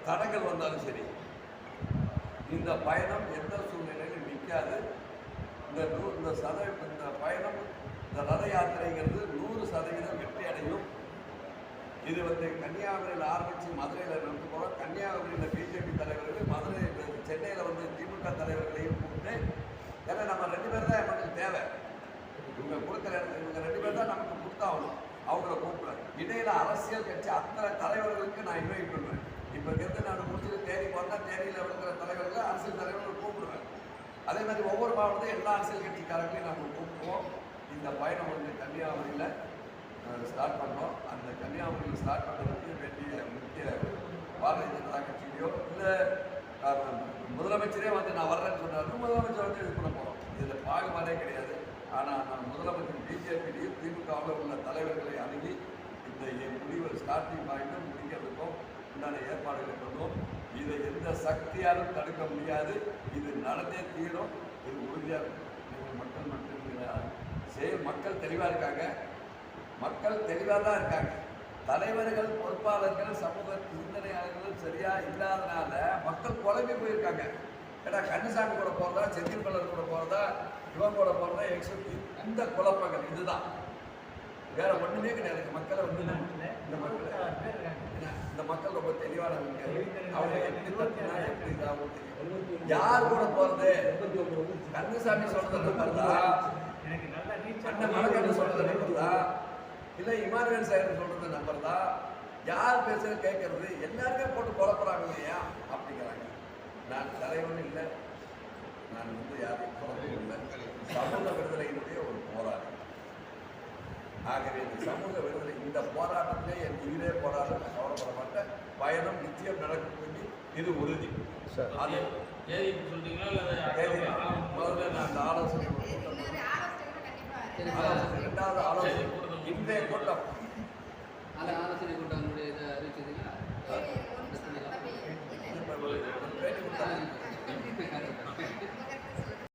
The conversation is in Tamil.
தடங்கள் வந்தாலும் சரி, இந்த பயணம் எந்த சூழ்நிலையிலும் நிற்காது. இந்த பயணம், இந்த ரத யாத்திரைங்கிறது 100% வெற்றி அடையும். இது கன்னியாகுமரியில் ஆரம்பித்து மதுரையில் நடந்து போகிறோம். கன்னியாகுமரியில் பிஜேபி தலைவர்கள், மதுரையில் சென்னையில் திமுக தலைவர்களையும் கூப்பிட்டு, ஏன்னா நம்ம 2 பேர் தான் நமக்கு தேவை. இவங்க கொடுக்குற இடத்துல இவங்க 2 பேர் தான் நமக்கு கொடுத்தாகணும். அவங்கள கூப்பிடுவேன். இடையில அரசியல் கட்சி அத்தனை தலைவர்களுக்கு நான் இன்வைட் பண்ணுவேன். இப்போ இருந்து நான் முடிச்சுட்டு தேதி போனால் தேதியில் இருக்கிற தலைவர்கள், அரசியல் தலைவர்கள் கூப்பிடுவேன். அதே மாதிரி ஒவ்வொரு மாவட்டத்தையும் எல்லா அரசியல் கட்சிக்காரங்களையும் நம்ம கூப்பிடுவோம். இந்த பயணம் கன்னியாகுமரியில் ஸ்டார்ட் பண்ணோம். அந்த கன்னியாகுமரியில் ஸ்டார்ட் பண்ணுறதுக்கு வேண்டிய முக்கிய பாரதிய ஜனதா கட்சியிலையோ இல்லை முதலமைச்சரே நான் வர்றேன்னு சொன்னார். முதலமைச்சர் இது பண்ண போகிறோம். இதில் பாகுபாடே கிடையாது. ஆனால் நான் முதலமைச்சர் பிஜேபியிலையும் திமுகவில் உள்ள தலைவர்களை அணுகி இந்த முடிவு ஸ்டார்டிங் பாயிண்ட்டும் முடிக்கிறதுக்கும் உண்டான ஏற்பாடுகளை பண்ணுவோம். இதை எந்த சக்தியாலும் தடுக்க முடியாது. இது நடந்தே தீரும். இது உறுதியாக இருக்கும். மக்கள் தெளிவாக இருக்காங்க. மக்கள் தெளிவாக தான் இருக்காங்க. தலைவர்கள், பொறுப்பாளர்கள், சமூக சிந்தனையாளர்களும் சரியா இல்லாதனால மக்கள் குழம்பி போயிருக்காங்க. ஏன்னா கன்னிசாமி கூட போகிறதா, செந்தில் பல்லர் கூட போகிறதா, இவன் கூட போகிறதா, இந்த குழப்பங்கள் இதுதான், வேற ஒன்றுமே கிடையாது. மக்களை இந்த மக்கள் ரொம்ப தெளிவானவங்க. அவங்க எப்படி தப்புனா எப்படி இதாகும் தெரியும். யார் கூட போகிறது? கன்னிசாமி சொல்றதை நம்புறதா, அண்ணன் மலைக்கண்ணு சொல்றதை நம்புறதா, இல்லை இமானுவேல் சார் சொல்றதை நம்புறதா, யார் பேசுறது கேட்கறது? எல்லாருமே போட்டு குழப்பறாங்க இல்லையா அப்படிங்கிறாங்க. நான் தலைவனும் இல்லை, நான் யாரையும் குழப்பமும் இல்லை. சமூக விடுதலையினுடைய ஒரு போராட்டம். ஆகவே இந்த சமூக விடுதலை, இந்த போராட்டத்திலே என் உயிரே போராட்டம், நான் கவலைப்பட மாட்டேன். பயணம் நிச்சயம் நடக்கும். இது உறுதி. அது முதல்ல நான் அந்த ஆலோசனை 2வது ஆலோசனை இன்றைய கூட்டம்